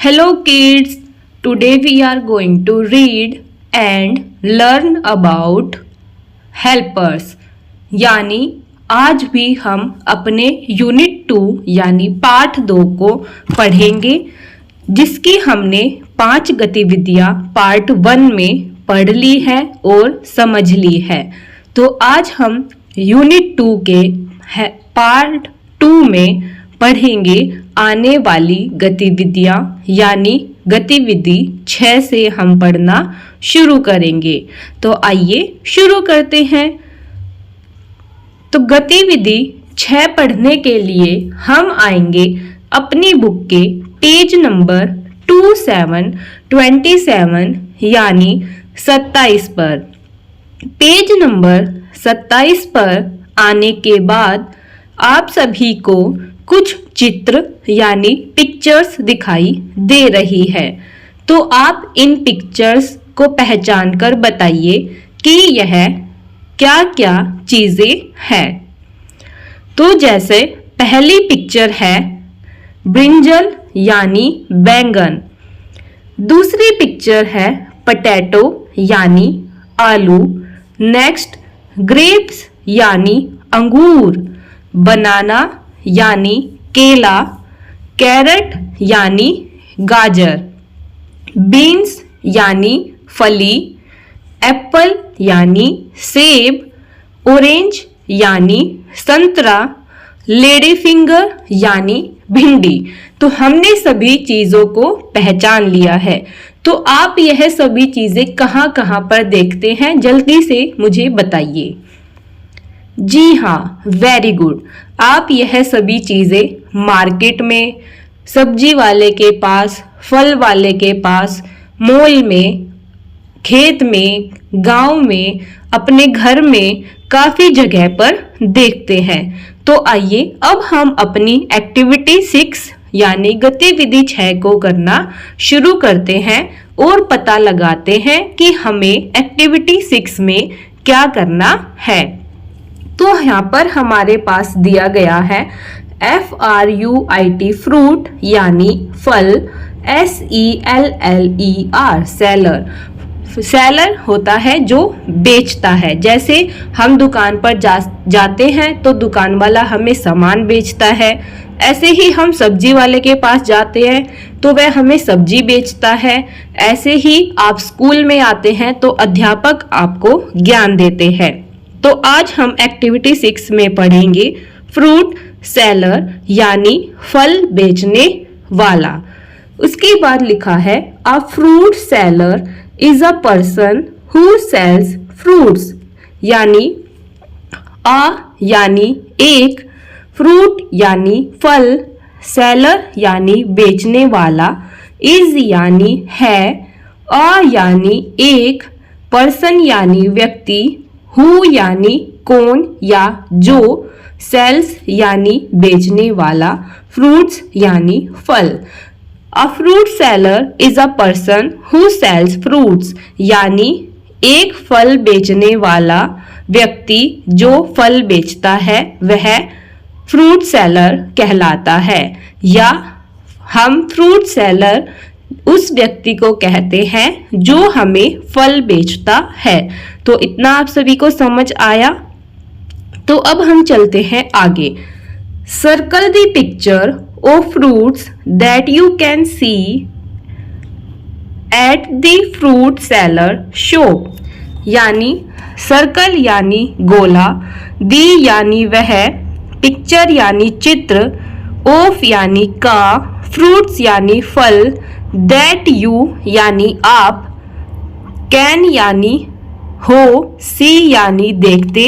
Hello kids, today we are going to read and learn about helpers। यानी आज भी हम अपने यूनिट 2 यानी पाठ 2 को पढ़ेंगे, जिसकी हमने 5 गतिविधियां पार्ट 1 में पढ़ ली है और समझ ली है। तो आज हम यूनिट 2 के पार्ट 2 में पढ़ेंगे आने वाली गतिविधियां, यानी गतिविधि 6 से हम पढ़ना शुरू करेंगे। तो आइए शुरू करते हैं। तो गतिविधि 6 पढ़ने के लिए हम आएंगे अपनी बुक के पेज नंबर 27 यानी 27 पर। पेज नंबर 27 पर आने के बाद आप सभी को कुछ चित्र यानी पिक्चर्स दिखाई दे रही है। तो आप इन पिक्चर्स को पहचान कर बताइए कि यह क्या क्या चीजें हैं। तो जैसे पहली पिक्चर है ब्रिंजल यानी बैंगन, दूसरी पिक्चर है पोटैटो यानी आलू, नेक्स्ट ग्रेप्स यानी अंगूर, बनाना यानी केला, कैरेट यानी गाजर, बीन्स यानी फली, एप्पल यानी सेब, ऑरेंज यानी संतरा, लेडी फिंगर यानी भिंडी। तो हमने सभी चीजों को पहचान लिया है। तो आप यह सभी चीजें कहाँ कहाँ पर देखते हैं, जल्दी से मुझे बताइए। जी हाँ, वेरी गुड। आप यह सभी चीजें मार्केट में, सब्जी वाले के पास, फल वाले के पास, मॉल में, खेत में, गांव में, अपने घर में काफी जगह पर देखते हैं। तो आइए अब हम अपनी एक्टिविटी 6 यानी गतिविधि 6 को करना शुरू करते हैं और पता लगाते हैं कि हमें एक्टिविटी 6 में क्या करना है। तो यहाँ पर हमारे पास दिया गया है FRUIT फ्रूट यानी फल, SELLER सेलर। सेलर होता है जो बेचता है। जैसे हम दुकान पर जाते हैं तो दुकान वाला हमें सामान बेचता है, ऐसे ही हम सब्जी वाले के पास जाते हैं तो वह हमें सब्जी बेचता है। ऐसे ही आप स्कूल में आते हैं तो अध्यापक आपको ज्ञान देते हैं। तो आज हम एक्टिविटी 6 में पढ़ेंगे फ्रूट सेलर यानी फल बेचने वाला। उसके बाद लिखा है a fruit seller is a person who sells fruits, यानी अ यानी एक, फ्रूट यानी फल, सेलर यानी बेचने वाला, इज यानी है, अ यानी एक, पर्सन यानी व्यक्ति, हु यानी कौन या जो, सेल्स यानी बेचने वाला, फ्रूट्स यानी फल। A fruit seller is a person who sells fruits, यानी एक फल बेचने वाला व्यक्ति जो फल बेचता है वह फ्रूट सेलर कहलाता है। या हम फ्रूट सेलर उस व्यक्ति को कहते हैं जो हमें फल बेचता है। तो इतना आप सभी को समझ आया। तो अब हम चलते हैं आगे। Circle the picture of fruits that you can see at the fruit seller shop, यानी सर्कल यानी गोला, दी यानी वह, पिक्चर यानी चित्र, ऑफ यानी का, फ्रूट्स यानी फल, दैट यू यानी आप, कैन यानी हो, सी यानी देखते,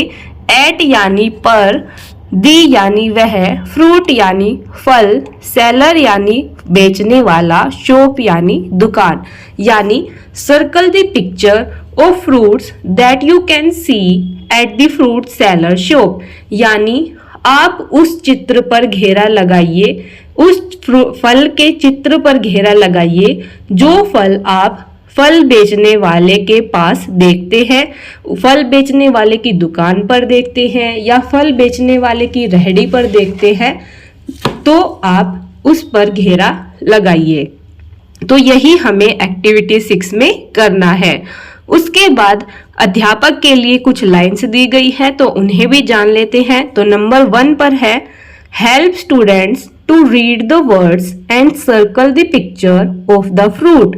एट यानी पर, दी यानी वह, फ्रूट यानी फल, सेलर यानी बेचने वाला, शॉप यानी दुकान। यानी circle the picture of fruits that you can see at the fruit seller shop, यानी आप उस चित्र पर घेरा लगाइए, उस फल के चित्र पर घेरा लगाइए जो फल आप फल बेचने वाले के पास देखते हैं, फल बेचने वाले की दुकान पर देखते हैं या फल बेचने वाले की रेहड़ी पर देखते हैं, तो आप उस पर घेरा लगाइए। तो यही हमें एक्टिविटी 6 में करना है। उसके बाद अध्यापक के लिए कुछ लाइंस दी गई है तो उन्हें भी जान लेते हैं। तो नंबर 1 पर है, help students to read the words and circle the picture of the fruit.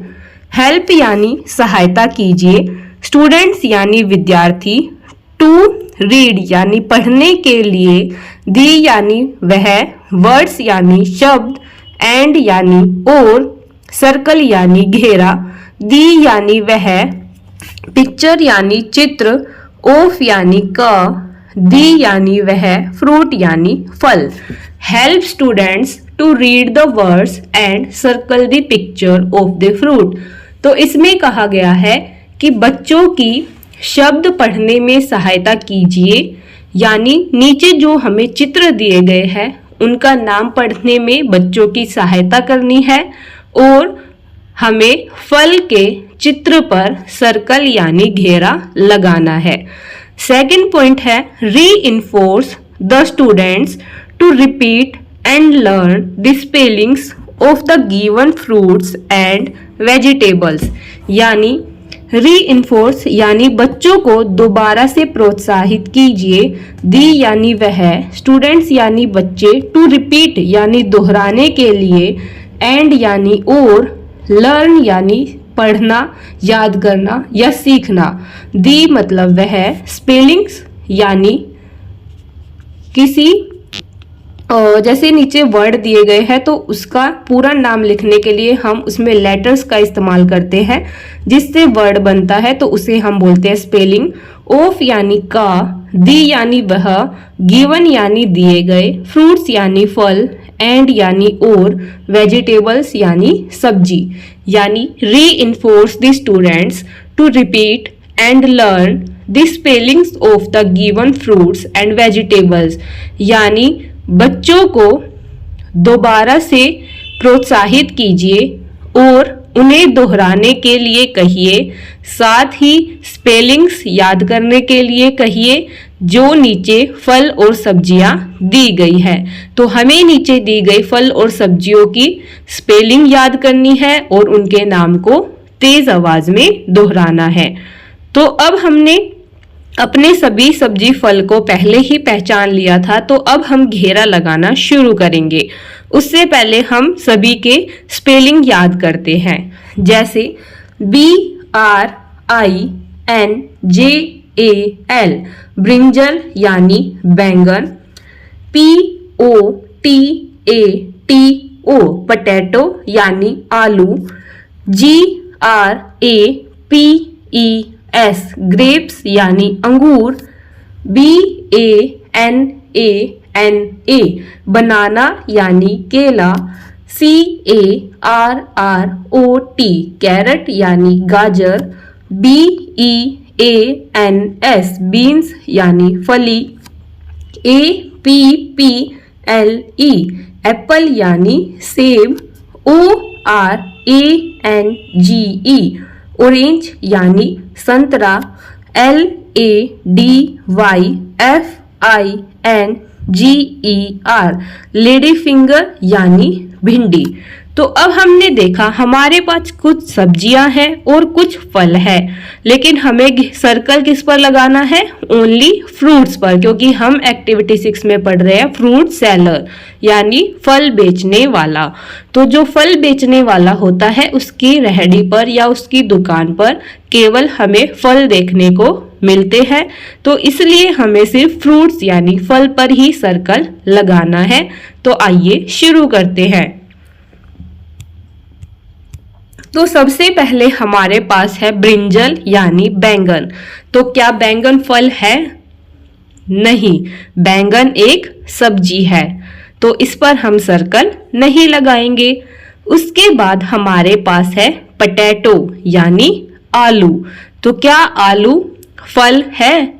Help यानी सहायता कीजिए, स्टूडेंट्स यानी विद्यार्थी, टू रीड यानी पढ़ने के लिए, दी यानी वह, वर्ड्स यानी शब्द, एंड यानी और, सर्कल यानी घेरा, दी यानी वह, पिक्चर यानी चित्र, ऑफ यानी का, दी यानी वह, फ्रूट यानी फल। Help students to read the words and circle the picture of the fruit. तो इसमें कहा गया है कि बच्चों की शब्द पढ़ने में सहायता कीजिए, यानी नीचे जो हमें चित्र दिए गए हैं उनका नाम पढ़ने में बच्चों की सहायता करनी है और हमें फल के चित्र पर सर्कल यानी घेरा लगाना है। सेकंड पॉइंट है, reinforce the students to repeat and learn the spellings of the given fruits and vegetables. यानी रीइंफोर्स यानी बच्चों को दोबारा से प्रोत्साहित कीजिए, दी यानी वह, स्टूडेंट्स यानी बच्चे, टू रिपीट यानी दोहराने के लिए, एंड यानी और, लर्न यानी पढ़ना, याद करना या सीखना, दी मतलब वह, स्पेलिंग्स यानी किसी जैसे नीचे वर्ड दिए गए हैं तो उसका पूरा नाम लिखने के लिए हम उसमें लेटर्स का इस्तेमाल करते हैं, जिससे वर्ड बनता है तो उसे हम बोलते हैं स्पेलिंग। ऑफ यानी का, दी यानी वह, गिवन यानी दिए गए, फ्रूट्स यानी फल, एंड यानी और, वेजिटेबल्स यानी सब्जी। यानी reinforce the students to repeat and learn the spellings of the given fruits and vegetables. यानी बच्चों को दोबारा से प्रोत्साहित कीजिए और उन्हें दोहराने के लिए कहिए, साथ ही स्पेलिंग्स याद करने के लिए कहिए जो नीचे फल और सब्जियां दी गई है। तो हमें नीचे दी गई फल और सब्जियों की स्पेलिंग याद करनी है और उनके नाम को तेज आवाज में दोहराना है। तो अब हमने अपने सभी सब्जी फल को पहले ही पहचान लिया था, तो अब हम घेरा लगाना शुरू करेंगे। उससे पहले हम सभी के स्पेलिंग याद करते हैं, जैसे BRINJAL ब्रिंजल यानी बैंगन, POTATO पोटैटो यानी आलू, GRAPES ग्रेप्स यानी अंगूर, BANANA बनाना यानी केला, CARROT कैरट यानी गाजर, BEANS बीन्स यानी फली, APPLE एप्पल यानी सेब, ORANGE ऑरेंज यानी संतरा, LADYFINGER लेडी फिंगर यानी भिंडी। तो अब हमने देखा हमारे पास कुछ सब्जियां हैं और कुछ फल है, लेकिन हमें सर्कल किस पर लगाना है? ओनली फ्रूट्स पर, क्योंकि हम एक्टिविटी 6 में पढ़ रहे हैं फ्रूट सेलर यानी फल बेचने वाला। तो जो फल बेचने वाला होता है उसकी रेहड़ी पर या उसकी दुकान पर केवल हमें फल देखने को मिलते हैं, तो इसलिए हमें सिर्फ फ्रूट्स यानी फल पर ही सर्कल लगाना है। तो आइए शुरू करते हैं। तो सबसे पहले हमारे पास है ब्रिंजल यानी बैंगन। तो क्या बैंगन फल है? नहीं, बैंगन एक सब्जी है, तो इस पर हम सर्कल नहीं लगाएंगे। उसके बाद हमारे पास है पोटैटो यानी आलू। तो क्या आलू फल है?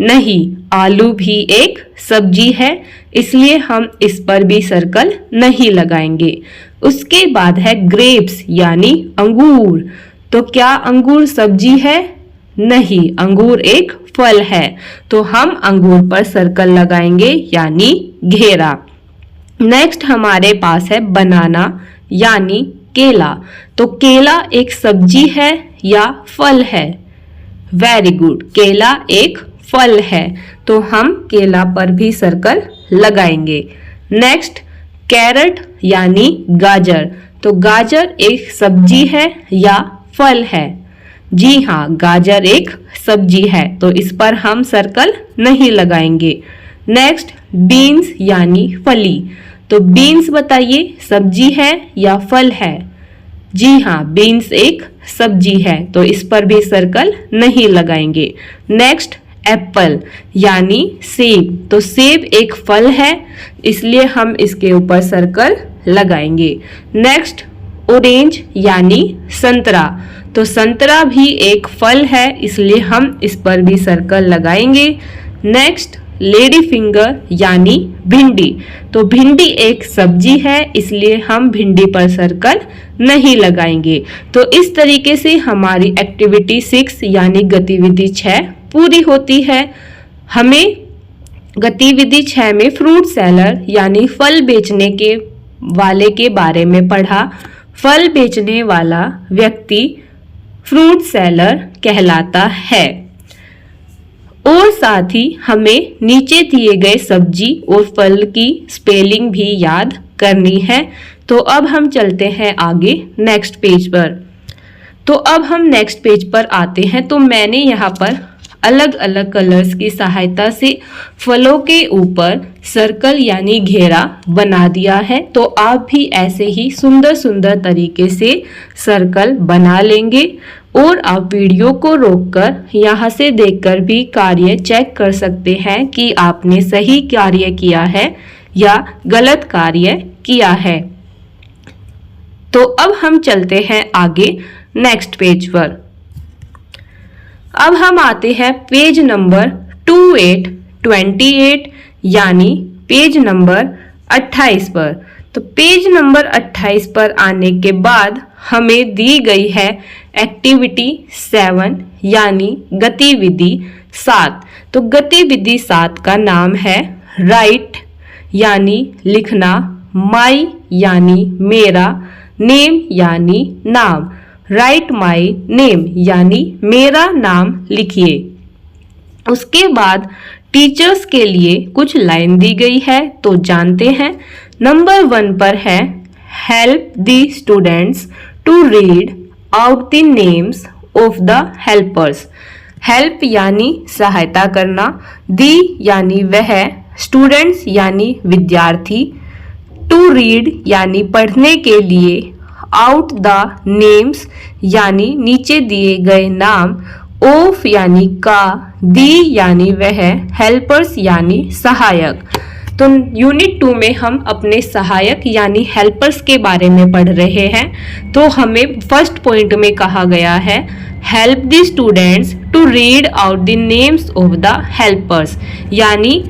नहीं, आलू भी एक सब्जी है, इसलिए हम इस पर भी सर्कल नहीं लगाएंगे। उसके बाद है ग्रेप्स यानी अंगूर। तो क्या अंगूर सब्जी है? नहीं, अंगूर एक फल है, तो हम अंगूर पर सर्कल लगाएंगे यानी घेरा। नेक्स्ट हमारे पास है बनाना यानी केला। तो केला एक सब्जी है या फल है? वेरी गुड, केला एक फल है, तो हम केला पर भी सर्कल लगाएंगे। नेक्स्ट, कैरेट यानी गाजर। तो गाजर एक सब्जी है या फल है? जी हाँ, गाजर एक सब्जी है, तो इस पर हम सर्कल नहीं लगाएंगे। नेक्स्ट, बीन्स यानी फली। तो बीन्स बताइए, सब्जी है या फल है? जी हाँ, बीन्स एक सब्जी है, तो इस पर भी सर्कल नहीं लगाएंगे। नेक्स्ट, एप्पल यानी सेब। तो सेब एक फल है, इसलिए हम इसके ऊपर सर्कल लगाएंगे। नेक्स्ट, ऑरेंज यानी संतरा। तो संतरा भी एक फल है, इसलिए हम इस पर भी सर्कल लगाएंगे। नेक्स्ट, लेडी फिंगर यानी भिंडी। तो भिंडी एक सब्जी है, इसलिए हम भिंडी पर सर्कल नहीं लगाएंगे। तो इस तरीके से हमारी एक्टिविटी 6 यानी गतिविधि 6 पूरी होती है। हमें गतिविधि 6 में फ्रूट सेलर यानी फल बेचने के वाले के बारे में पढ़ा। फल बेचने वाला व्यक्ति फ्रूट सेलर कहलाता है। और साथ ही हमें नीचे दिए गए सब्जी और फल की स्पेलिंग भी याद करनी है। तो अब हम चलते हैं आगे नेक्स्ट पेज पर। तो अब हम नेक्स्ट पेज पर आते हैं। तो मैंने यहाँ पर अलग अलग कलर्स की सहायता से फलों के ऊपर सर्कल यानी घेरा बना दिया है। तो आप भी ऐसे ही सुंदर सुंदर तरीके से सर्कल बना लेंगे। और आप वीडियो को रोककर यहाँ से देखकर भी कार्य चेक कर सकते हैं कि आपने सही कार्य किया है या गलत कार्य किया है। तो अब हम चलते हैं आगे नेक्स्ट पेज पर। अब हम आते हैं पेज नंबर 28 यानी पेज नंबर 28 पर। तो पेज नंबर 28 पर आने के बाद हमें दी गई है एक्टिविटी 7 यानी गतिविधि 7। तो गतिविधि 7 का नाम है राइट यानी लिखना, माई यानी मेरा, नेम यानी नाम। राइट माई नेम यानी मेरा नाम लिखिए। उसके बाद टीचर्स के लिए कुछ लाइन दी गई है, तो जानते हैं। नंबर 1 पर है help the students to read out the names of the helpers. Help यानी सहायता करना, दी यानी वह, स्टूडेंट्स यानी विद्यार्थी, टू रीड यानी पढ़ने के लिए, आउट द नेम्स यानी नीचे दिए गए नाम, ऑफ यानी का, दी यानी वह, हेल्पर्स यानी सहायक। तो यूनिट 2 में हम अपने सहायक यानी हेल्पर्स के बारे में पढ़ रहे हैं। तो हमें फर्स्ट पॉइंट में कहा गया है help the students to read out the names of the helpers, यानी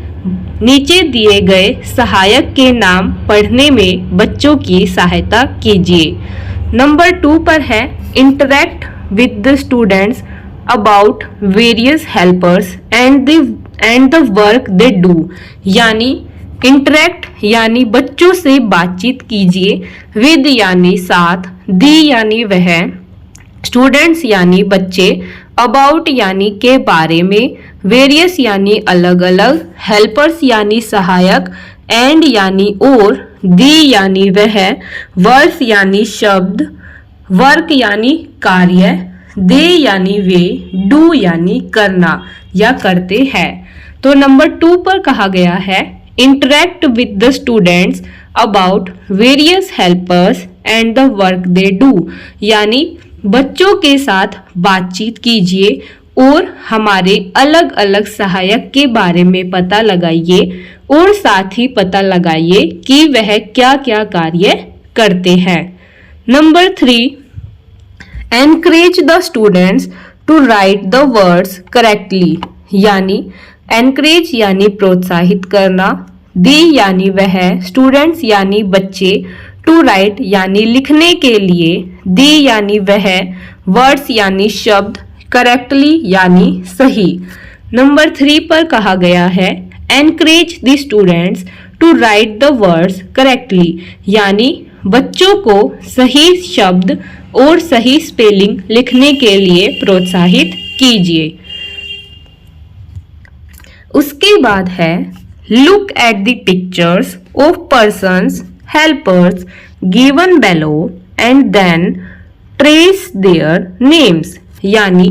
नीचे दिए गए सहायक के नाम पढ़ने में बच्चों की सहायता कीजिए। नंबर 2 पर है interact with the students about various helpers and the work they do, यानी इंटरेक्ट यानी बच्चों से बातचीत कीजिए, विद यानी साथ, दी यानी वह, स्टूडेंट्स यानी बच्चे, अबाउट यानी के बारे में, वेरियस यानी अलग अलग, हेल्पर्स यानी सहायक, एंड यानी और, दी यानी वह, वर्ड्स यानी शब्द, वर्क यानी कार्य, दे यानी वे, डू यानी करना या करते हैं। तो नंबर 2 पर कहा गया है interact with the students about various helpers and the work they do, यानी बच्चों के साथ बातचीत कीजिए और हमारे अलग अलग सहायक के बारे में पता लगाइए और साथ ही पता लगाइए कि वह क्या क्या कार्य करते हैं। Number 3, encourage the students to write the words correctly, यानी एनकरेज यानी प्रोत्साहित करना, दी यानी वह, स्टूडेंट्स यानी बच्चे, टू राइट यानी लिखने के लिए, दी यानी वह, वर्ड्स यानी शब्द, करेक्टली यानी सही। नंबर 3 पर कहा गया है encourage the students to write the words correctly, यानी बच्चों को सही शब्द और सही स्पेलिंग लिखने के लिए प्रोत्साहित कीजिए। उसके बाद है look at the pictures of persons helpers given below and then trace their names. यानी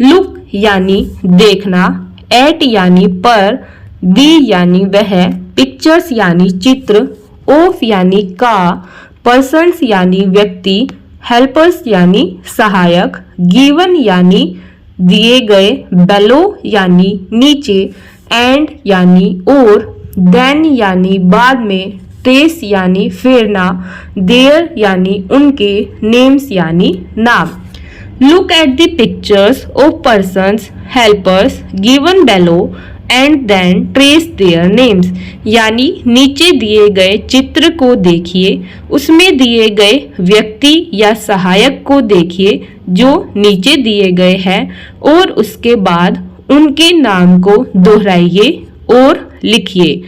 लुक यानी देखना, एट यानी पर, दी यानी वह, पिक्चर्स यानी चित्र, ऑफ यानी का, पर्सन्स यानी व्यक्ति, हेल्पर्स यानी सहायक, गिवन यानी दिए गए, बेलो यानी नीचे, एंड यानी और, देन यानी बाद में, ट्रेस यानी फेरना, देयर यानी उनके, नेम्स यानी नाम। Look at the pictures of persons helpers given below and then trace their names. यानी नीचे दिए गए चित्र को देखिए, उसमें दिए गए व्यक्ति या सहायक को देखिए जो नीचे दिए गए हैं और उसके बाद उनके नाम को दोहराइए और लिखिए।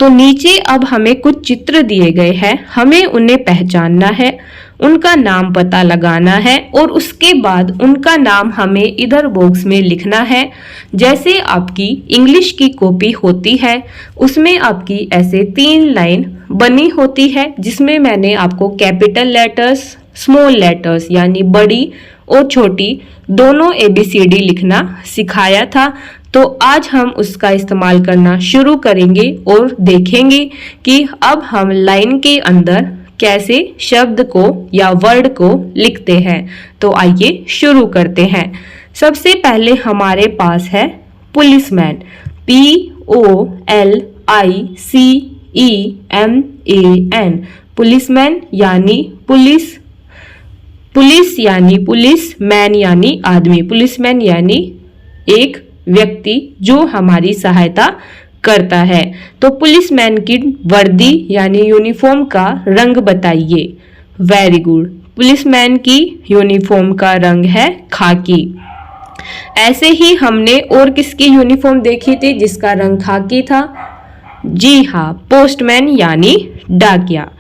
तो नीचे अब हमें कुछ चित्र दिए गए हैं, हमें उन्हें पहचानना है, उनका नाम पता लगाना है और उसके बाद उनका नाम हमें इधर बॉक्स में लिखना है। जैसे आपकी इंग्लिश की कॉपी होती है उसमें आपकी ऐसे 3 लाइन बनी होती है जिसमें मैंने आपको कैपिटल लेटर्स, स्मॉल लेटर्स यानी बड़ी और छोटी दोनों ABCD लिखना सिखाया था। तो आज हम उसका इस्तेमाल करना शुरू करेंगे और देखेंगे कि अब हम लाइन के अंदर कैसे शब्द को या वर्ड को लिखते हैं। तो आइए शुरू करते हैं। सबसे पहले हमारे पास है पुलिसमैन, POLICEMAN, पुलिसमैन यानी पुलिस, पुलिस यानी पुलिस, मैन यानी आदमी, पुलिसमैन यानी एक व्यक्ति जो हमारी सहायता करता है। तो पुलिसमैन की वर्दी यानी यूनिफॉर्म का रंग बताइए। वेरी गुड, पुलिसमैन की यूनिफॉर्म का रंग है खाकी। ऐसे ही हमने और किसकी यूनिफॉर्म देखी थी जिसका रंग खाकी था? जी हाँ, पोस्टमैन यानी डाकिया।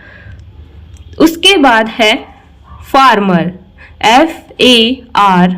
उसके बाद है फार्मर, FARMER,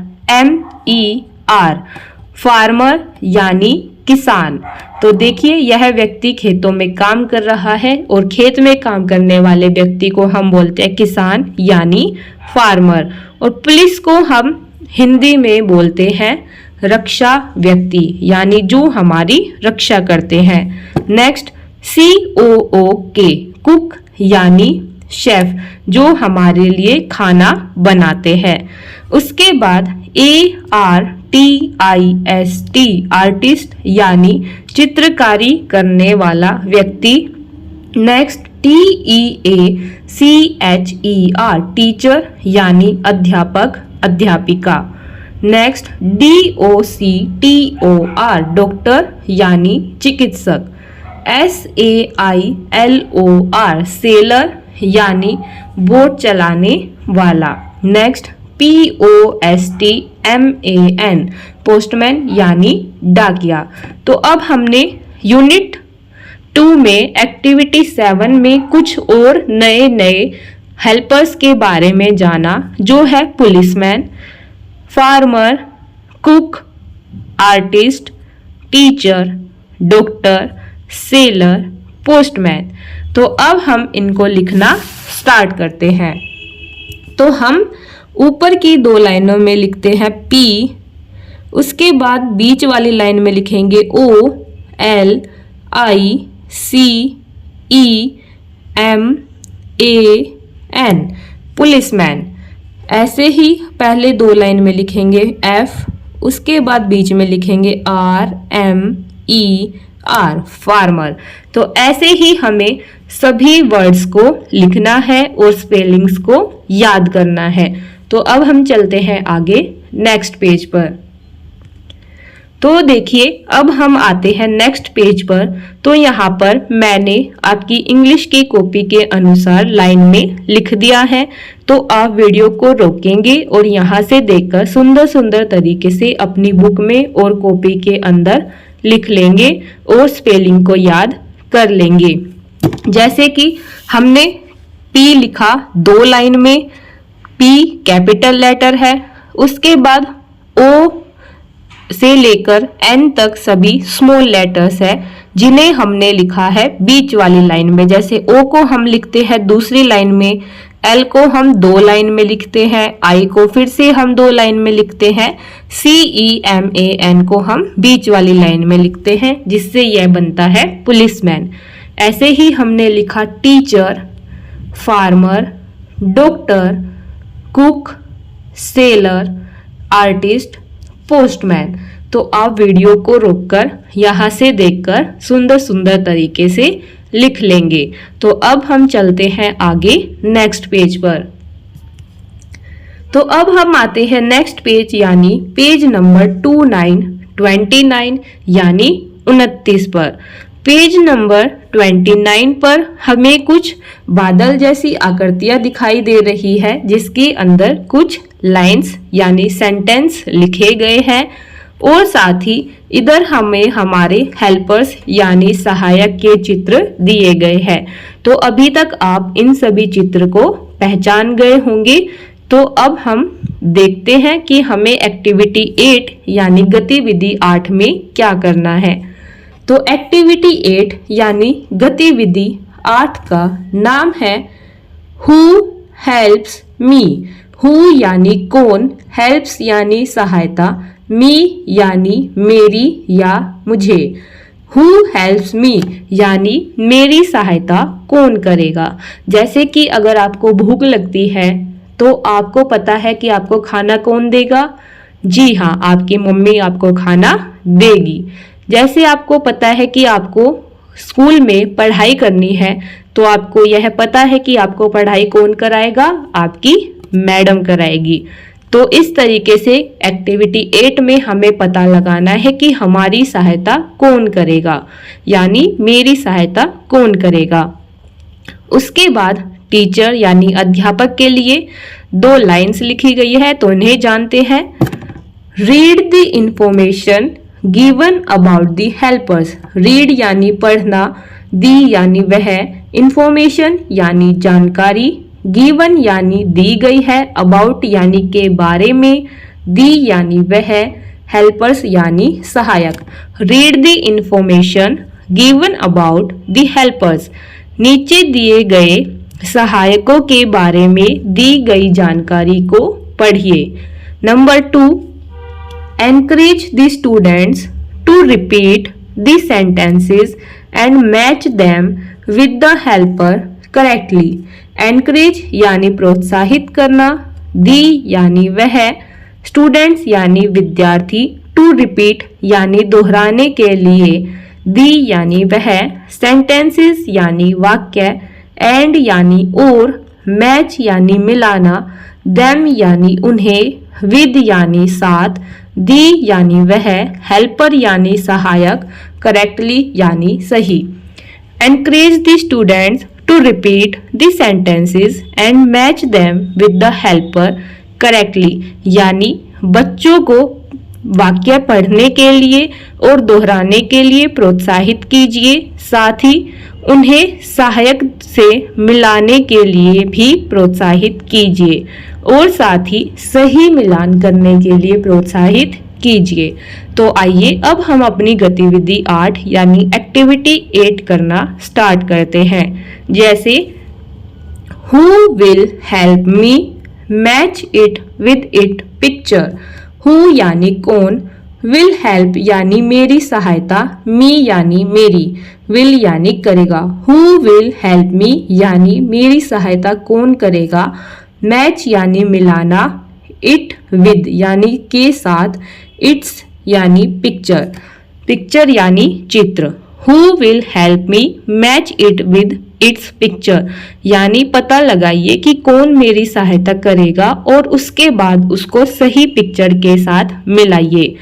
फार्मर यानी किसान। तो देखिए यह व्यक्ति खेतों में काम कर रहा है और खेत में काम करने वाले व्यक्ति को हम बोलते हैं किसान यानी फार्मर। और पुलिस को हम हिंदी में बोलते हैं रक्षा व्यक्ति यानी जो हमारी रक्षा करते हैं। नेक्स्ट COOK, कुक यानी शेफ जो हमारे लिए खाना बनाते हैं। उसके बाद ARTIST, आर्टिस्ट यानी चित्रकारी करने वाला व्यक्ति। नेक्स्ट TEACHER, टीचर यानी अध्यापक अध्यापिका। नेक्स्ट DOCTOR, डॉक्टर यानी चिकित्सक। SAILOR, सेलर यानी बोट चलाने वाला। नेक्स्ट POSTMAN, पोस्टमैन यानी डाकिया। तो अब हमने यूनिट 2 में एक्टिविटी 7 में कुछ और नए नए हेल्पर्स के बारे में जाना जो है policeman, farmer, cook, artist, teacher, doctor, seller, postman. तो अब हम इनको लिखना स्टार्ट करते हैं। तो हम ऊपर की 2 लाइनों में लिखते हैं P, उसके बाद बीच वाली लाइन में लिखेंगे OLICEMAN, पुलिसमैन। ऐसे ही पहले 2 लाइन में लिखेंगे F, उसके बाद बीच में लिखेंगे RMER, फार्मर। तो ऐसे ही हमें सभी वर्ड्स को लिखना है और स्पेलिंग्स को याद करना है। तो अब हम चलते हैं आगे नेक्स्ट पेज पर। तो देखिए अब हम आते हैं नेक्स्ट पेज पर। तो यहाँ पर मैंने आपकी इंग्लिश की कॉपी के अनुसार लाइन में लिख दिया है। तो आप वीडियो को रोकेंगे और यहाँ से देखकर सुंदर सुंदर तरीके से अपनी बुक में और कॉपी के अंदर लिख लेंगे और स्पेलिंग को याद कर लेंगे। जैसे कि हमने पी लिखा 2 लाइन में, पी कैपिटल लेटर है। उसके बाद ओ से लेकर एन तक सभी स्मॉल लेटर्स है जिन्हें हमने लिखा है बीच वाली लाइन में। जैसे ओ को हम लिखते हैं दूसरी लाइन में, एल को हम 2 लाइन में लिखते हैं, आई को फिर से हम 2 लाइन में लिखते हैं, CEMAN को हम बीच वाली लाइन में लिखते हैं, जिससे यह बनता है पुलिसमैन। ऐसे ही हमने लिखा teacher, farmer, doctor, cook, seller, artist, postman. तो आप वीडियो को रोककर यहाँ से देखकर सुंदर सुंदर तरीके से लिख लेंगे। तो अब हम चलते हैं आगे नेक्स्ट पेज पर। तो अब हम आते हैं नेक्स्ट पेज यानी पेज नंबर 29 यानी 29 पर। पेज नंबर 29 पर हमें कुछ बादल जैसी आकृतियां दिखाई दे रही है, जिसके अंदर कुछ लाइंस यानी सेंटेंस लिखे गए हैं और साथ ही इधर हमें हमारे हेल्पर्स यानी सहायक के चित्र दिए गए हैं। तो अभी तक आप इन सभी चित्र को पहचान गए होंगे। तो अब हम देखते हैं कि हमें एक्टिविटी 8 यानी गतिविधि 8 में क्या करना है। तो एक्टिविटी 8 यानी गतिविधि 8 का नाम है हु हेल्प्स मी। हु यानी कौन, हेल्प्स यानी सहायता, मी यानी मेरी या मुझे। हु हेल्प्स मी यानी मेरी सहायता कौन करेगा। जैसे कि अगर आपको भूख लगती है तो आपको पता है कि आपको खाना कौन देगा। जी हाँ, आपकी मम्मी आपको खाना देगी। जैसे आपको पता है कि आपको स्कूल में पढ़ाई करनी है तो आपको यह पता है कि आपको पढ़ाई कौन कराएगा, आपकी मैडम कराएगी। तो इस तरीके से एक्टिविटी 8 में हमें पता लगाना है कि हमारी सहायता कौन करेगा, यानी मेरी सहायता कौन करेगा। उसके बाद टीचर यानी अध्यापक के लिए 2 लाइन्स लिखी गई है, तो इन्हें जानते हैं। Read the information given about the helpers. Read यानी पढ़ना, दी यानी वह, इंफॉर्मेशन यानी जानकारी, गिवन यानी दी गई है, अबाउट यानी के बारे में, दी यानी वह, हेल्पर्स यानी सहायक। Read the information given about the helpers. नीचे दिए गए सहायकों के बारे में दी गई जानकारी को पढ़िए। Number 2, encourage the students to repeat the sentences and match them with the helper correctly. Encourage यानी प्रोत्साहित करना, दी यानी वह, स्टूडेंट्स यानी विद्यार्थी, टू रिपीट यानी दोहराने के लिए, दी यानी वह, सेंटेंसेस यानी वाक्य, एंड यानी और, मैच यानी मिलाना, देम यानी उन्हें, विद यानी साथ, दी यानी वह, हेल्पर यानी सहायक, करेक्टली यानी सही। Encourage the students to repeat the sentences and match them with the helper correctly। यानी बच्चों को वाक्य पढ़ने के लिए और दोहराने के लिए प्रोत्साहित कीजिए, साथ ही उन्हें सहायक से मिलाने के लिए भी प्रोत्साहित कीजिए और साथ ही सही मिलान करने के लिए प्रोत्साहित कीजिए। तो आइए अब हम अपनी गतिविधि 8 यानी एक्टिविटी 8 करना स्टार्ट करते हैं। जैसे who will help me match it with it picture. Who यानी कौन, विल हेल्प यानी मेरी सहायता, मी यानी मेरी, विल यानी करेगा। हु विल हेल्प मी यानी मेरी सहायता कौन करेगा, मैच यानी मिलाना, इट विद यानी के साथ, इट्स यानी पिक्चर, पिक्चर यानी चित्र। Who will help me match it with its picture यानी पता लगाइए कि कौन मेरी सहायता करेगा और उसके बाद उसको सही पिक्चर के साथ मिलाइए।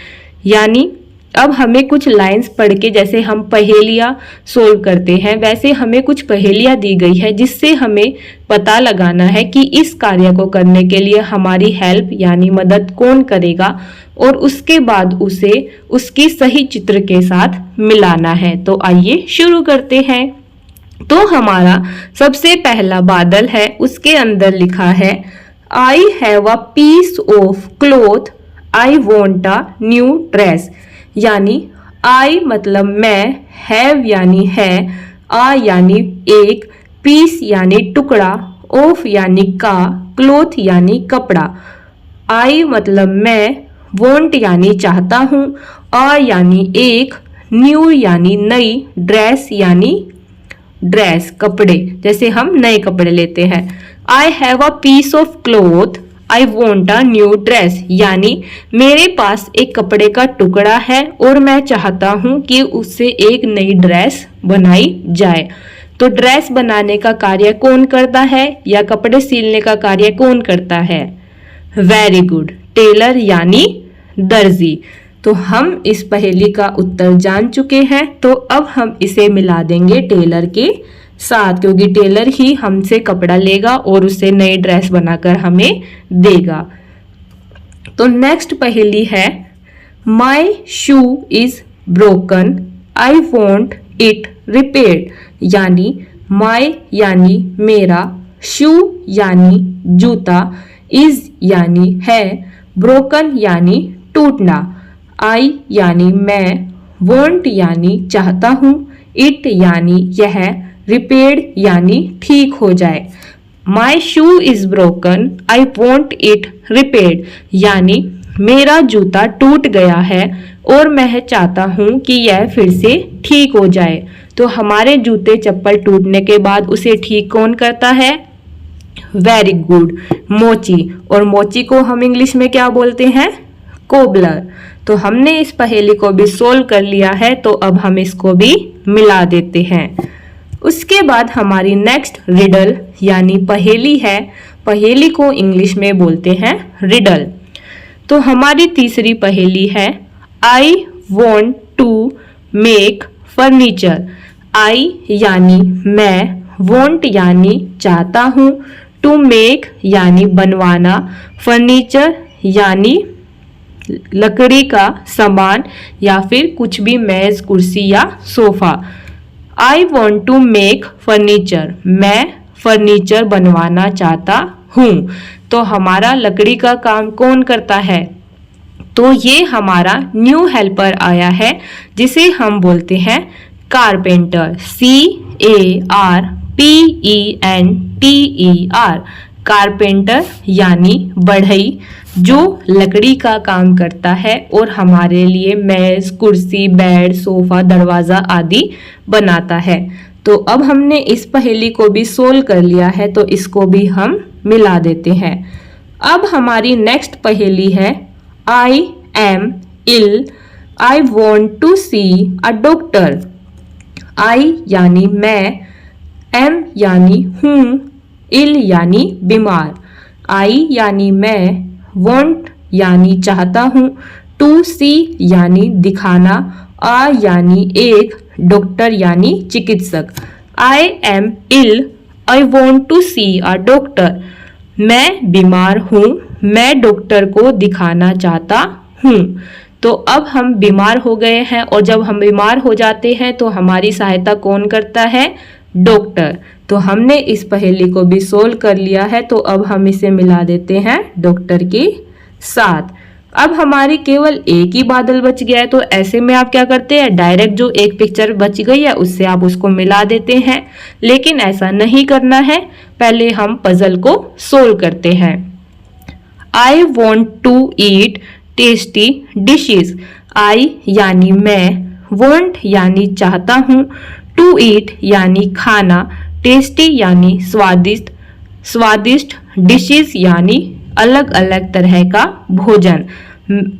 यानी अब हमें कुछ लाइंस पढ़ के जैसे हम पहेलियां सोल्व करते हैं, वैसे हमें कुछ पहेलियां दी गई है जिससे हमें पता लगाना है कि इस कार्य को करने के लिए हमारी हेल्प यानी मदद कौन करेगा और उसके बाद उसे उसकी सही चित्र के साथ मिलाना है। तो आइए शुरू करते हैं। तो हमारा सबसे पहला बादल है, उसके अंदर लिखा है I have a piece of cloth, I want a new dress. यानी आई मतलब मैं, हैव यानी है, आ यानी एक, पीस यानी टुकड़ा, ऑफ यानी का, क्लोथ यानी कपड़ा। आई मतलब मैं, वॉन्ट यानी चाहता हूँ, आ यानी एक, न्यू यानी नई, ड्रेस यानी ड्रेस कपड़े, जैसे हम नए कपड़े लेते हैं। I have a piece of cloth, I want a new dress. यानी मेरे पास एक कपड़े का टुकड़ा है और मैं चाहता हूं कि उससे एक नई ड्रेस बनाई जाए। तो ड्रेस बनाने का कार्य कौन करता है या कपड़े सिलने का कार्य कौन करता है? वेरी गुड, टेलर यानी दर्जी। तो हम इस पहेली का उत्तर जान चुके हैं, तो अब हम इसे मिला देंगे टेलर के साथ, क्योंकि टेलर ही हमसे कपड़ा लेगा और उससे नई ड्रेस बनाकर हमें देगा। तो नेक्स्ट पहेली है my shoe is broken, I want it repaired. यानी माई यानी मेरा, शू यानी जूता, इज यानी है, ब्रोकन यानी टूटना, आई यानी मैं, वॉन्ट यानी चाहता हूँ, इट यानी यह, रिपेयर्ड यानी ठीक हो जाए। My shoe is broken, I want it repaired. यानी मेरा जूता टूट गया है और मैं चाहता हूँ कि यह फिर से ठीक हो जाए। तो हमारे जूते चप्पल टूटने के बाद उसे ठीक कौन करता है? वेरी गुड, मोची। और मोची को हम इंग्लिश में क्या बोलते हैं? कोबलर। तो हमने इस पहेली को भी सोल्व कर लिया है, तो अब हम इसको भी मिला देते हैं। उसके बाद हमारी नेक्स्ट रिडल यानी पहेली है। पहेली को इंग्लिश में बोलते हैं रिडल। तो हमारी तीसरी पहेली है I want to make furniture. I यानी मैं, वॉन्ट यानी चाहता हूँ, टू मेक यानी बनवाना, फर्नीचर यानी लकड़ी का सामान या फिर कुछ भी मेज, कुर्सी या sofa. I want to make furniture, मैं फर्नीचर बनवाना चाहता हूँ। तो हमारा लकड़ी का काम कौन करता है? तो ये हमारा न्यू हेल्पर आया है, जिसे हम बोलते हैं कारपेंटर, CARPENTER। कारपेंटर यानी बढ़ई, जो लकड़ी का काम करता है और हमारे लिए मेज, कुर्सी, बेड, सोफा, दरवाजा आदि बनाता है। तो अब हमने इस पहेली को भी सोल्व कर लिया है, तो इसको भी हम मिला देते हैं। अब हमारी नेक्स्ट पहेली है I am ill, I want to see a doctor. I यानी मैं, एम यानी हूँ, इल यानी बीमार। आई यानी मैं, वॉन्ट यानी चाहता हूँ, टू सी यानी दिखाना, आ यानी एक, डॉक्टर यानी चिकित्सक। I am ill, I want to see a doctor. मैं बीमार हूँ, मैं डॉक्टर को दिखाना चाहता हूँ। तो अब हम बीमार हो गए हैं, और जब हम बीमार हो जाते हैं तो हमारी सहायता कौन करता है? डॉक्टर। तो हमने इस पहेली को भी सोल्व कर लिया है, तो अब हम इसे मिला देते हैं डॉक्टर के साथ। अब हमारी केवल एक ही बादल बच गया है, तो ऐसे में आप क्या करते हैं? डायरेक्ट जो एक पिक्चर बच गई है उससे आप उसको मिला देते हैं, लेकिन ऐसा नहीं करना है, पहले हम पजल को सोल्व करते हैं। I want to eat tasty dishes. I यानी मैं, वॉन्ट यानी चाहता हूँ, टू ईट यानी खाना, टेस्टी यानी स्वादिष्ट, स्वादिष्ट, डिशेज यानी अलग अलग तरह का भोजन।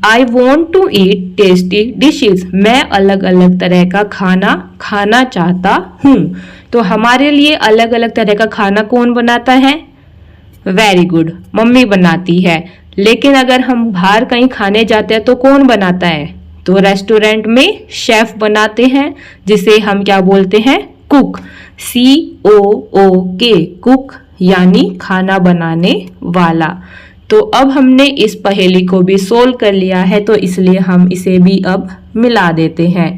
I want to eat tasty dishes, मैं अलग अलग तरह का खाना खाना चाहता हूँ। तो हमारे लिए अलग अलग तरह का खाना कौन बनाता है? वेरी गुड, मम्मी बनाती है। लेकिन अगर हम बाहर कहीं खाने जाते हैं तो कौन बनाता है? तो रेस्टोरेंट में शेफ बनाते हैं, जिसे हम क्या बोलते हैं? कुक, COOK, कुक यानी खाना बनाने वाला। तो अब हमने इस पहेली को भी सोल्व कर लिया है, तो इसलिए हम इसे भी अब मिला देते हैं।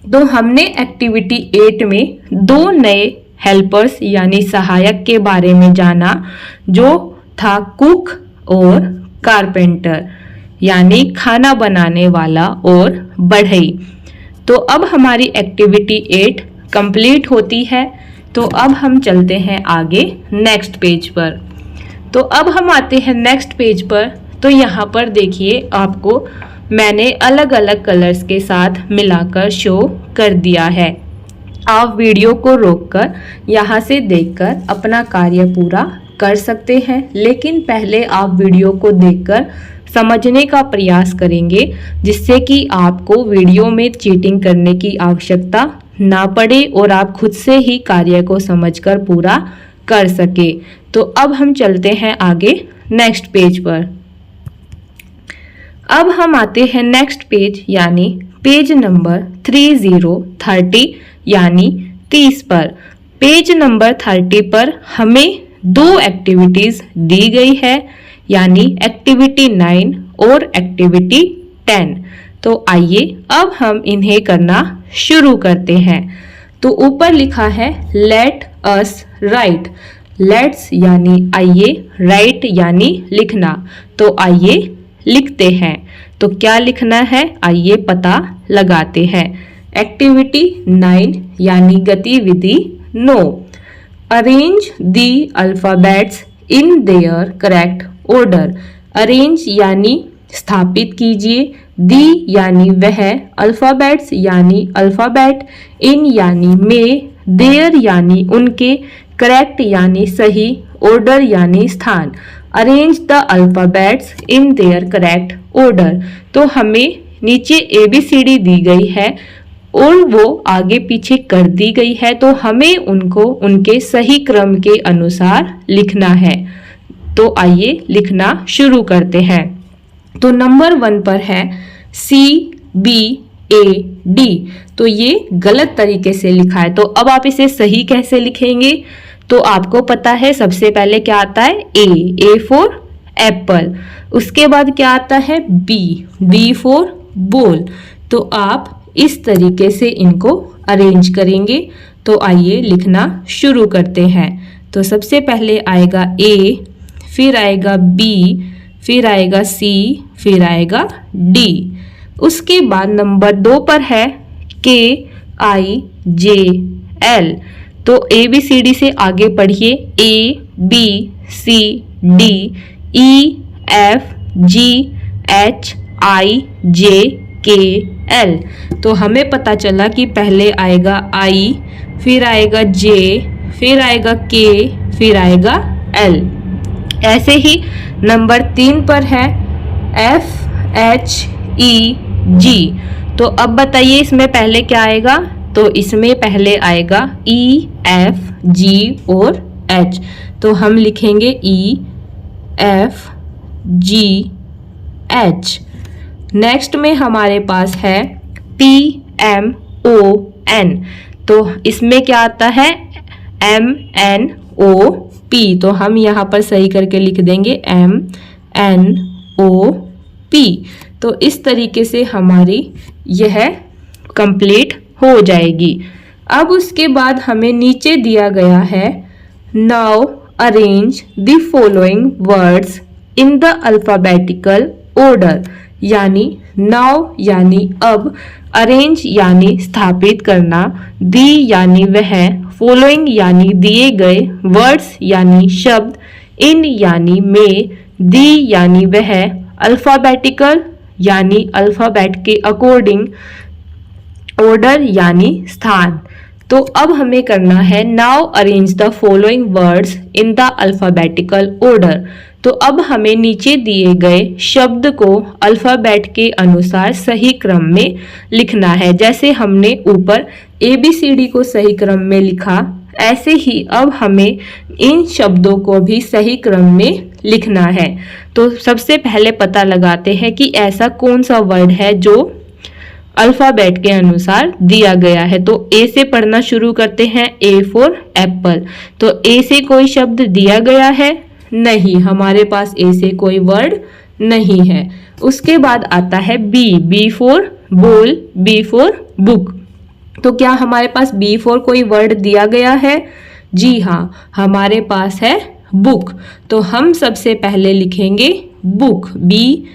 तो हमने एक्टिविटी 8 में दो नए हेल्पर्स यानी सहायक के बारे में जाना, जो था कुक और कारपेंटर यानी खाना बनाने वाला और बढ़ई। तो अब हमारी एक्टिविटी 8 कंप्लीट होती है। तो अब हम चलते हैं आगे नेक्स्ट पेज पर। तो अब हम आते हैं नेक्स्ट पेज पर। तो यहाँ पर देखिए, आपको मैंने अलग अलग कलर्स के साथ मिलाकर शो कर दिया है। आप वीडियो को रोककर यहाँ से देखकर अपना कार्य पूरा कर सकते हैं, लेकिन पहले आप वीडियो को देखकर समझने का प्रयास करेंगे, जिससे कि आपको वीडियो में चीटिंग करने की आवश्यकता ना पड़े और आप खुद से ही कार्य को समझकर पूरा कर सके। तो अब हम चलते हैं आगे नेक्स्ट पेज पर। अब हम आते हैं नेक्स्ट पेज यानी पेज नंबर 30 यानी 30 पर। पेज नंबर 30 पर हमें दो एक्टिविटीज दी गई है, यानी एक्टिविटी 9 और एक्टिविटी 10। तो आइए अब हम इन्हें करना शुरू करते हैं। तो ऊपर लिखा है लेट अस राइट। लेट्स यानी आइए, राइट यानी लिखना। तो आइए लिखते हैं। तो क्या लिखना है, आइए पता लगाते हैं। एक्टिविटी 9 यानी गतिविधि 9। Arrange the alphabets in their correct order. Arrange यानी स्थापित कीजिए, दी यानी वह, अल्फाबेट्स यानी अल्फाबेट, इन यानी में, देयर यानी उनके, करेक्ट यानी सही, ऑर्डर यानी स्थान। Arrange the alphabets in their correct order. तो हमें नीचे ABCD दी गई है और वो आगे पीछे कर दी गई है, तो हमें उनको उनके सही क्रम के अनुसार लिखना है। तो आइए लिखना शुरू करते हैं। तो नंबर 1 पर है CBAD। तो ये गलत तरीके से लिखा है। तो अब आप इसे सही कैसे लिखेंगे? तो आपको पता है सबसे पहले क्या आता है, A फॉर एप्पल। उसके बाद क्या आता है B फॉर बॉल। तो आप इस तरीके से इनको अरेंज करेंगे। तो आइए लिखना शुरू करते हैं। तो सबसे पहले आएगा A, फिर आएगा B, फिर आएगा C, फिर आएगा D। उसके बाद नंबर 2 पर है KIJL। तो ABCD से आगे पढ़िए, ABCD EFGHIJKL। तो हमें पता चला कि पहले आएगा I, फिर आएगा J, फिर आएगा K, फिर आएगा L। ऐसे ही नंबर 3 पर है FHEG। तो अब बताइए इसमें पहले क्या आएगा? तो इसमें पहले आएगा EFG और H। तो हम लिखेंगे EFGH। नेक्स्ट में हमारे पास है PMON। तो इसमें क्या आता है, MNOP। तो हम यहाँ पर सही करके लिख देंगे MNOP। तो इस तरीके से हमारी यह कंप्लीट हो जाएगी। अब उसके बाद हमें नीचे दिया गया है now arrange the following words in the alphabetical order. यानी नाउ यानी अब, अरेंज यानी स्थापित करना, दी यानी वह, फॉलोइंग यानी दिए गए, वर्ड्स यानी शब्द, इन यानी में, दी यानी वह, अल्फाबेटिकल यानी अल्फाबेट के अकॉर्डिंग, ऑर्डर यानी स्थान। तो अब हमें करना है now arrange the following words in the alphabetical order. तो अब हमें नीचे दिए गए शब्द को अल्फाबेट के अनुसार सही क्रम में लिखना है। जैसे हमने ऊपर ABCD को सही क्रम में लिखा, ऐसे ही अब हमें इन शब्दों को भी सही क्रम में लिखना है। तो सबसे पहले पता लगाते हैं कि ऐसा कौन सा वर्ड है जो अल्फाबेट के अनुसार दिया गया है। तो A से पढ़ना शुरू करते हैं। A for Apple. तो A से कोई शब्द दिया गया है? नहीं, हमारे पास A से कोई वर्ड नहीं है। उसके बाद आता है B for ball, B for book. तो क्या हमारे पास बिफोर कोई वर्ड दिया गया है? जी हाँ, हमारे पास है बुक। तो हम सबसे पहले लिखेंगे बुक, BOOK,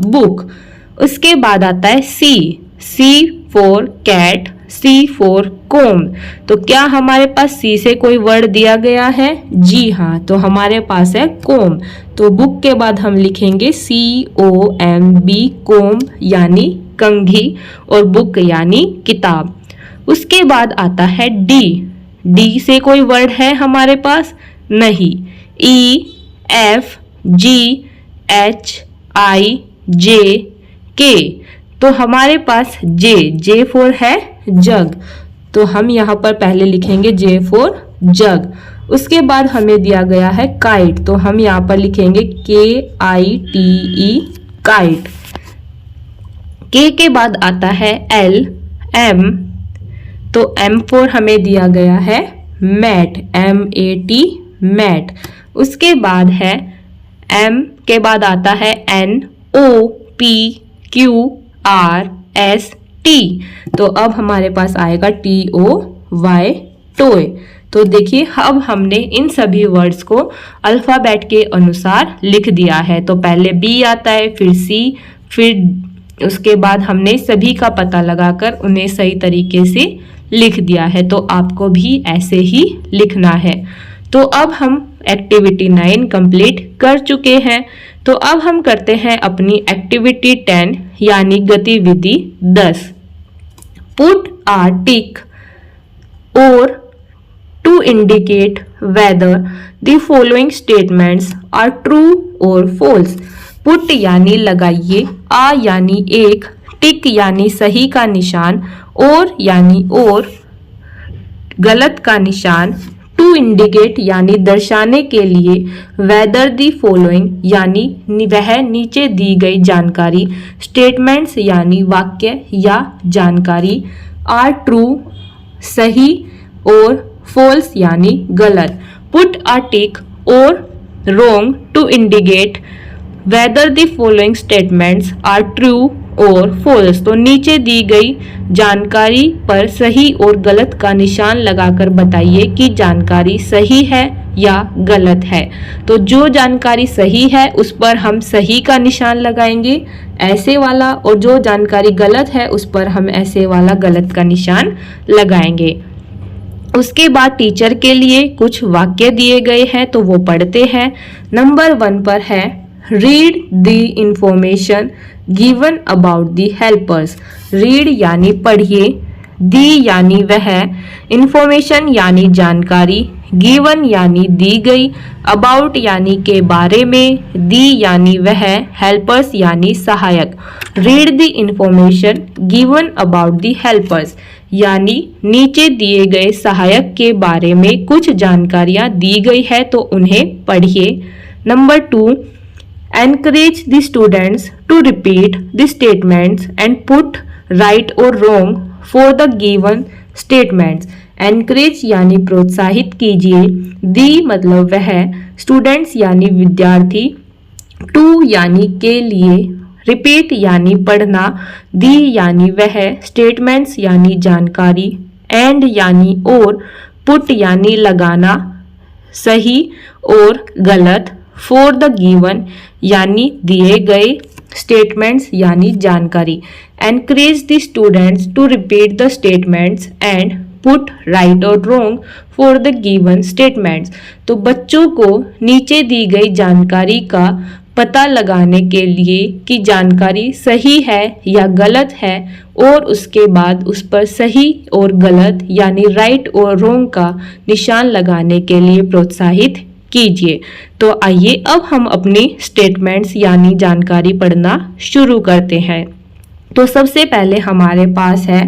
बुक। उसके बाद आता है C for cat, C for comb. तो क्या हमारे पास C से कोई वर्ड दिया गया है? जी हाँ, तो हमारे पास है कोम। तो बुक के बाद हम लिखेंगे COMB, कोम यानी कंघी, और बुक यानी किताब। उसके बाद आता है D से कोई वर्ड है हमारे पास? नहीं। EFGHIJK, तो हमारे पास J फॉर है जग। तो हम यहाँ पर पहले लिखेंगे J फॉर जग। उसके बाद हमें दिया गया है काइट, तो हम यहाँ पर लिखेंगे KITE, काइट। K के बाद आता है M, तो M फॉर हमें दिया गया है मैट, MAT, मैट। उसके बाद है M के बाद आता है NOPQRST, तो अब हमारे पास आएगा TOY, टोय। तो देखिए अब हमने इन सभी वर्ड्स को अल्फाबेट के अनुसार लिख दिया है। तो पहले B आता है, फिर C, फिर उसके बाद हमने सभी का पता लगाकर उन्हें सही तरीके से लिख दिया है। तो आपको भी ऐसे ही लिखना है। तो अब हम एक्टिविटी 9 कंप्लीट कर चुके हैं। तो अब हम करते हैं अपनी एक्टिविटी 10 यानी गतिविधि 10। Put a tick or to indicate whether the following statements are true or false. Put यानी लगाइए, आ यानी एक, टिक यानी सही का निशान, और यानी और, गलत का निशान, टू इंडिकेट यानी दर्शाने के लिए, वेदर दी फॉलोइंग यानी वह नीचे दी गई जानकारी, स्टेटमेंट्स यानी वाक्य या जानकारी, आर ट्रू सही, और फॉल्स यानी गलत। Put a tick or wrong to indicate whether the following statements are true or false. तो नीचे दी गई जानकारी पर सही और गलत का निशान लगाकर बताइए कि जानकारी सही है या गलत है। तो जो जानकारी सही है उस पर हम सही का निशान लगाएंगे, ऐसे वाला, और जो जानकारी गलत है उस पर हम ऐसे वाला गलत का निशान लगाएंगे। उसके बाद टीचर के लिए कुछ वाक्य दिए गए हैं, तो वो पढ़ते हैं। नंबर 1 पर है read the information given about the helpers. Read यानी पढ़िए, दी यानी वह, इंफॉर्मेशन यानी जानकारी, गिवन यानी दी गई, अबाउट यानी के बारे में, दी यानी वह, हेल्पर्स यानी सहायक। Read the information given about the helpers यानी नीचे दिए गए सहायक के बारे में कुछ जानकारियां दी गई है, तो उन्हें पढ़िए। Number 2, encourage the students to repeat the statements and put right or wrong for the given statements। encourage यानी प्रोत्साहित कीजिए, दी मतलब वह, स्टूडेंट्स यानी विद्यार्थी, टू यानी के लिए, रिपीट यानी पढ़ना, दी यानी वह, स्टेटमेंट्स यानी जानकारी, एंड यानी और, पुट यानी लगाना, सही और गलत, फॉर द गिवन यानी दिए गए, स्टेटमेंट्स यानी जानकारी। Encourage the students to repeat the statements and put right or wrong for the given statements. तो बच्चों को नीचे दी गई जानकारी का पता लगाने के लिए कि जानकारी सही है या गलत है, और उसके बाद उस पर सही और गलत यानी राइट और रॉन्ग का निशान लगाने के लिए प्रोत्साहित कीजिए। तो आइए अब हम अपनी स्टेटमेंट्स यानी जानकारी पढ़ना शुरू करते हैं। तो सबसे पहले हमारे पास है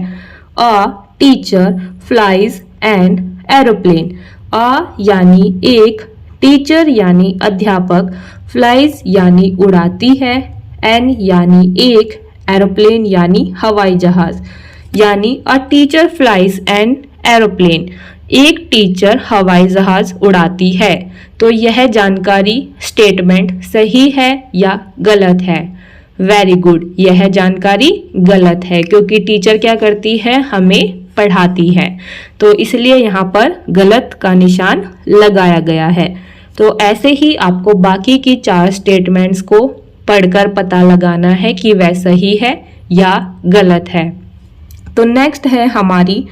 a teacher flies an aeroplane. A यानी एक, टीचर यानी अध्यापक, फ्लाइज यानी उड़ाती है, एन यानी एक, एरोप्लेन यानी हवाई जहाज। यानी अ टीचर फ्लाइज एन एरोप्लेन, एक टीचर हवाई जहाज उड़ाती है। तो यह जानकारी स्टेटमेंट सही है या गलत है। वेरी गुड, यह जानकारी गलत है क्योंकि टीचर क्या करती है, हमें पढ़ाती है, तो इसलिए यहाँ पर गलत का निशान लगाया गया है। तो ऐसे ही आपको बाकी की 4 स्टेटमेंट्स को पढ़कर पता लगाना है कि वह सही है या गलत है। तो नेक्स्ट है हमारी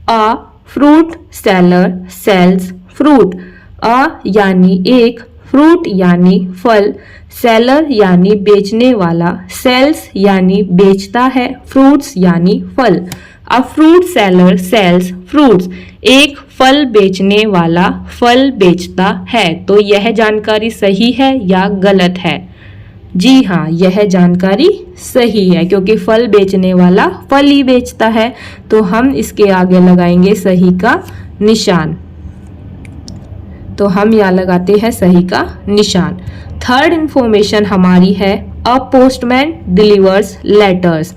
a fruit seller sells fruit. A यानी एक, फ्रूट यानी फल, सेलर यानी बेचने वाला, सेल्स यानी बेचता है, फ्रूट्स यानी फल। A fruit seller sales fruits, एक फल बेचने वाला फल बेचता है। तो यह जानकारी सही है या गलत है? जी हाँ, यह जानकारी सही है क्योंकि फल बेचने वाला फल ही बेचता है। तो हम इसके आगे लगाएंगे सही का निशान। तो हम यहाँ लगाते हैं सही का निशान। थर्ड इंफॉर्मेशन हमारी है अ पोस्टमैन डिलीवर्स लेटर्स।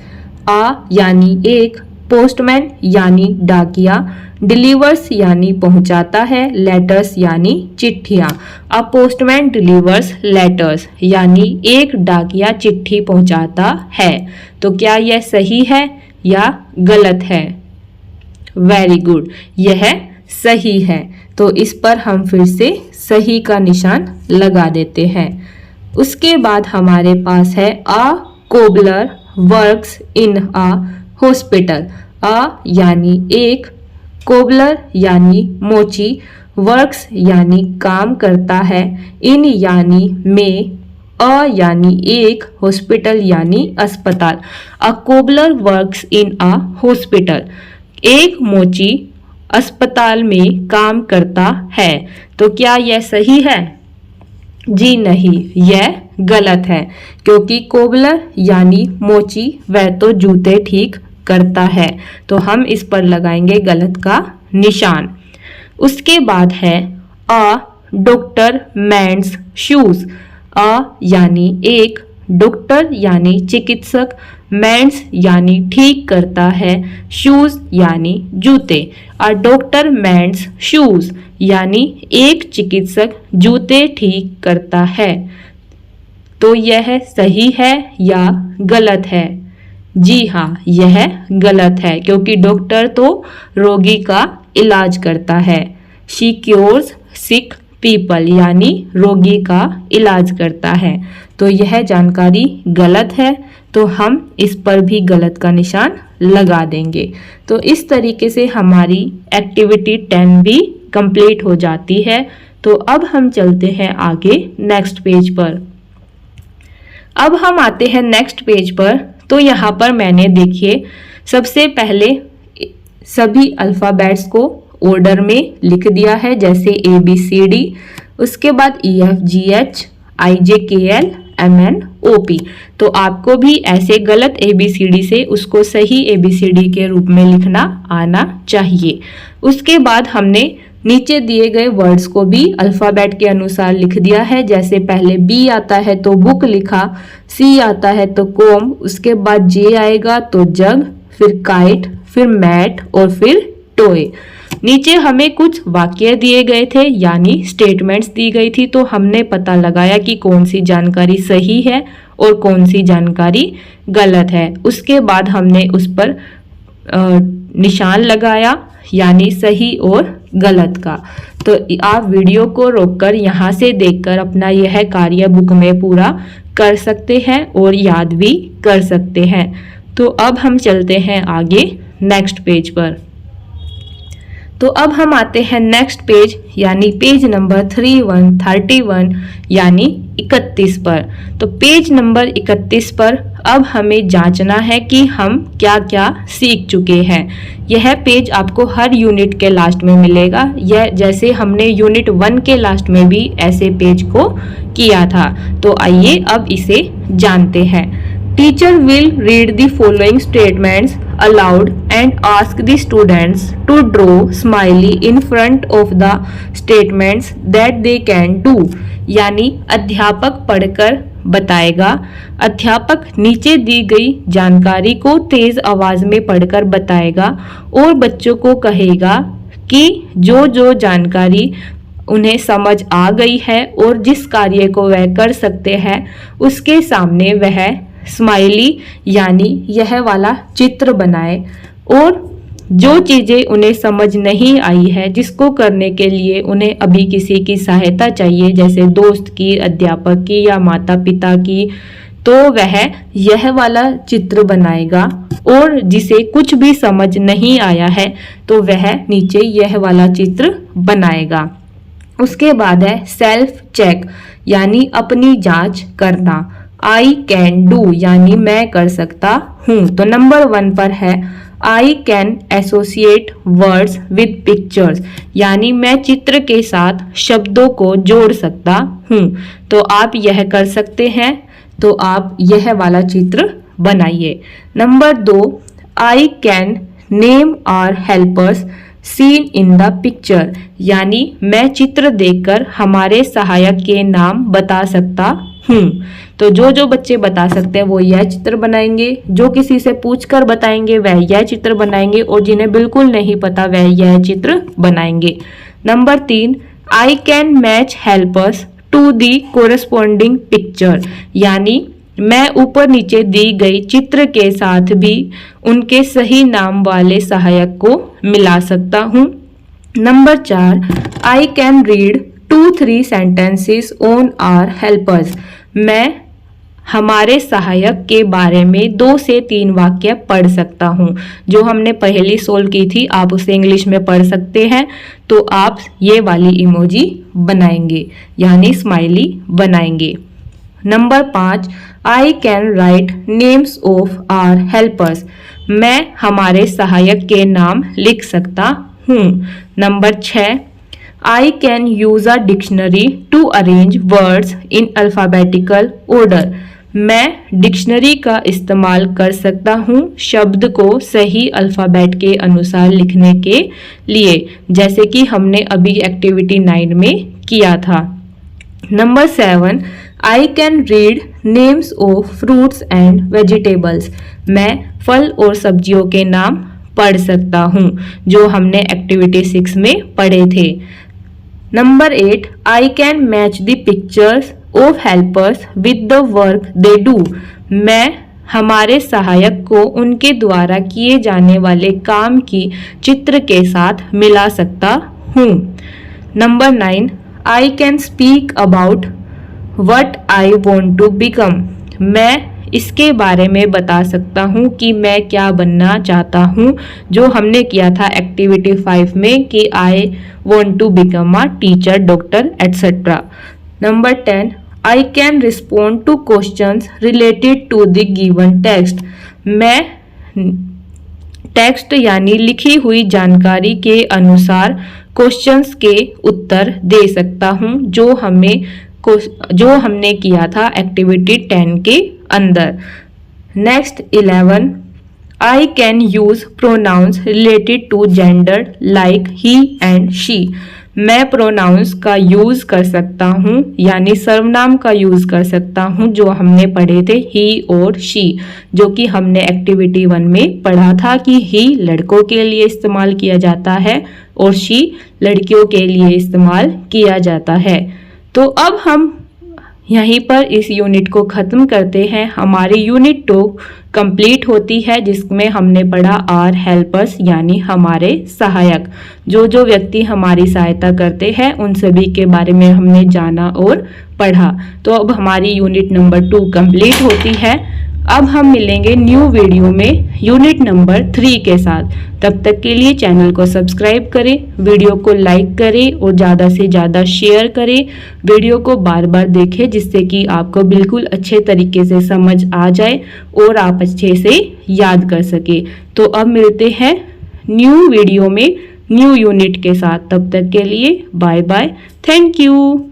अ यानी एक, पोस्टमैन यानी डाकिया, डिलीवर्स यानी पहुंचाता है, लेटर्स यानी चिट्ठियां। अ पोस्टमैन डिलीवर्स लेटर्स यानी एक डाकिया चिट्ठी पहुंचाता है। तो क्या यह सही है या गलत है? वेरी गुड, यह सही है। तो इस पर हम फिर से सही का निशान लगा देते हैं। उसके बाद हमारे पास है a cobbler works in a hospital. A यानी एक, कोबलर यानी मोची, वर्क्स यानी काम करता है, इन यानी में, अ यानी एक, हॉस्पिटल यानी अस्पताल। A cobbler works in a hospital, एक मोची अस्पताल में काम करता है। तो क्या यह सही है? जी नहीं, यह गलत है क्योंकि कोबलर यानी मोची वह तो जूते ठीक करता है। तो हम इस पर लगाएंगे गलत का निशान। उसके बाद है अ डॉक्टर मेंड्स शूज। अ यानी एक, डॉक्टर यानी चिकित्सक, मेंड्स यानी ठीक करता है, शूज यानी जूते। अ डॉक्टर मेंड्स शूज यानी एक चिकित्सक जूते ठीक करता है। तो यह सही है या गलत है? जी हाँ, यह गलत है क्योंकि डॉक्टर तो रोगी का इलाज करता है। शी क्योर्स सिक पीपल यानी रोगी का इलाज करता है। तो यह जानकारी गलत है, तो हम इस पर भी गलत का निशान लगा देंगे। तो इस तरीके से हमारी एक्टिविटी 10 भी कंप्लीट हो जाती है। तो अब हम चलते हैं आगे नेक्स्ट पेज पर। अब हम आते हैं नेक्स्ट पेज पर। तो यहाँ पर मैंने देखिए सबसे पहले सभी अल्फ़ाबेट्स को ऑर्डर में लिख दिया है, जैसे ABCD, उसके बाद EFGH IJKL MNOP। तो आपको भी ऐसे गलत ABCD से उसको सही ABCD के रूप में लिखना आना चाहिए। उसके बाद हमने नीचे दिए गए वर्ड्स को भी अल्फ़ाबेट के अनुसार लिख दिया है, जैसे पहले B आता है तो बुक लिखा, C आता है तो कोम, उसके बाद J आएगा तो जग, फिर काइट, फिर मैट और फिर टॉय। नीचे हमें कुछ वाक्य दिए गए थे यानी स्टेटमेंट्स दी गई थी, तो हमने पता लगाया कि कौन सी जानकारी सही है और कौन सी जानकारी गलत है। उसके बाद हमने उस पर निशान लगाया यानी सही और गलत का। तो आप वीडियो को रोककर यहाँ से देखकर अपना यह कार्य बुक में पूरा कर सकते हैं और याद भी कर सकते हैं। तो अब हम चलते हैं आगे नेक्स्ट पेज पर। तो अब हम आते हैं नेक्स्ट पेज यानी पेज नंबर 31 यानी 31 पर। तो पेज नंबर 31 पर अब हमें जांचना है कि हम क्या क्या सीख चुके हैं। यह पेज आपको हर यूनिट के लास्ट में मिलेगा, यह जैसे हमने यूनिट 1 के लास्ट में भी ऐसे पेज को किया था। तो आइए अब इसे जानते हैं। Teacher will read the following statements aloud and ask the students to draw smiley in front of the statements that they can do। यानी अध्यापक पढ़कर बताएगा, अध्यापक नीचे दी गई जानकारी को तेज आवाज में पढ़कर बताएगा और बच्चों को कहेगा कि जो जो जानकारी उन्हें समझ आ गई है और जिस कार्य को वह कर सकते हैं उसके सामने वह स्माइली यानी यह वाला चित्र बनाए। और जो चीज़ें उन्हें समझ नहीं आई है, जिसको करने के लिए उन्हें अभी किसी की सहायता चाहिए, जैसे दोस्त की, अध्यापक की या माता पिता की, तो वह यह वाला चित्र बनाएगा। और जिसे कुछ भी समझ नहीं आया है तो वह नीचे यह वाला चित्र बनाएगा। उसके बाद है सेल्फ चेक यानी अपनी जांच करना। आई कैन डू यानी मैं कर सकता हूँ। तो नंबर 1 पर है I can associate words with pictures यानी मैं चित्र के साथ शब्दों को जोड़ सकता हूँ। तो आप यह कर सकते हैं, तो आप यह वाला चित्र बनाइए। Number 2, I can name our helpers seen in the picture यानी मैं चित्र देखकर हमारे सहायक के नाम बता सकता हूँ। तो जो बच्चे बता सकते हैं वो यह चित्र बनाएंगे, जो किसी से पूछकर बताएंगे वह यह चित्र बनाएंगे, और जिन्हें बिल्कुल नहीं पता वह यह चित्र बनाएंगे। Number 3, I can match helpers to the corresponding picture यानी मैं ऊपर नीचे दी गई चित्र के साथ भी उनके सही नाम वाले सहायक को मिला सकता हूँ। Number 4, I can read 2-3 sentences on our helpers मैं हमारे सहायक के बारे में 2 से 3 वाक्य पढ़ सकता हूँ। जो हमने पहली सोल्व की थी आप उसे इंग्लिश में पढ़ सकते हैं। तो आप ये वाली इमोजी बनाएंगे यानी स्माइली बनाएंगे। Number 5, I can write names of our helpers मैं हमारे सहायक के नाम लिख सकता हूँ। Number 6, I can use a dictionary to arrange words in alphabetical order मैं डिक्शनरी का इस्तेमाल कर सकता हूँ शब्द को सही अल्फाबेट के अनुसार लिखने के लिए, जैसे कि हमने अभी एक्टिविटी 9 में किया था। Number 7, I can read names of fruits and vegetables मैं फल और सब्जियों के नाम पढ़ सकता हूँ, जो हमने एक्टिविटी 6 में पढ़े थे। Number 8, I can match the pictures of helpers with the work they do मैं हमारे सहायक को उनके द्वारा किए जाने वाले काम की चित्र के साथ मिला सकता हूँ। Number 9, I can speak about what I want to become मैं इसके बारे में बता सकता हूँ कि मैं क्या बनना चाहता हूँ, जो हमने किया था एक्टिविटी 5 में कि I want to become a teacher, doctor etcetera. Number 10, I can respond to questions related to the given text मैं टेक्स्ट यानी लिखी हुई जानकारी के अनुसार क्वेश्चंस के उत्तर दे सकता हूँ, जो हमने किया था एक्टिविटी 10 के अंदर। Next 11, I can use pronouns related to gender like he and she मैं प्रोनाउंस का यूज कर सकता हूँ यानी सर्वनाम का यूज कर सकता हूँ, जो हमने पढ़े थे ही और शी, जो कि हमने एक्टिविटी 1 में पढ़ा था कि ही लड़कों के लिए इस्तेमाल किया जाता है और शी लड़कियों के लिए इस्तेमाल किया जाता है। तो अब हम यहीं पर इस यूनिट को ख़त्म करते हैं। हमारी यूनिट 2 कंप्लीट होती है, जिसमें हमने पढ़ा आर हेल्पर्स यानी हमारे सहायक। जो व्यक्ति हमारी सहायता करते हैं उन सभी के बारे में हमने जाना और पढ़ा। तो अब हमारी यूनिट नंबर 2 कंप्लीट होती है। अब हम मिलेंगे न्यू वीडियो में यूनिट नंबर 3 के साथ। तब तक के लिए चैनल को सब्सक्राइब करें, वीडियो को लाइक करें और ज़्यादा से ज़्यादा शेयर करें। वीडियो को बार बार देखें जिससे कि आपको बिल्कुल अच्छे तरीके से समझ आ जाए और आप अच्छे से याद कर सके। तो अब मिलते हैं न्यू वीडियो में न्यू यूनिट के साथ। तब तक के लिए बाय बाय, थैंक यू।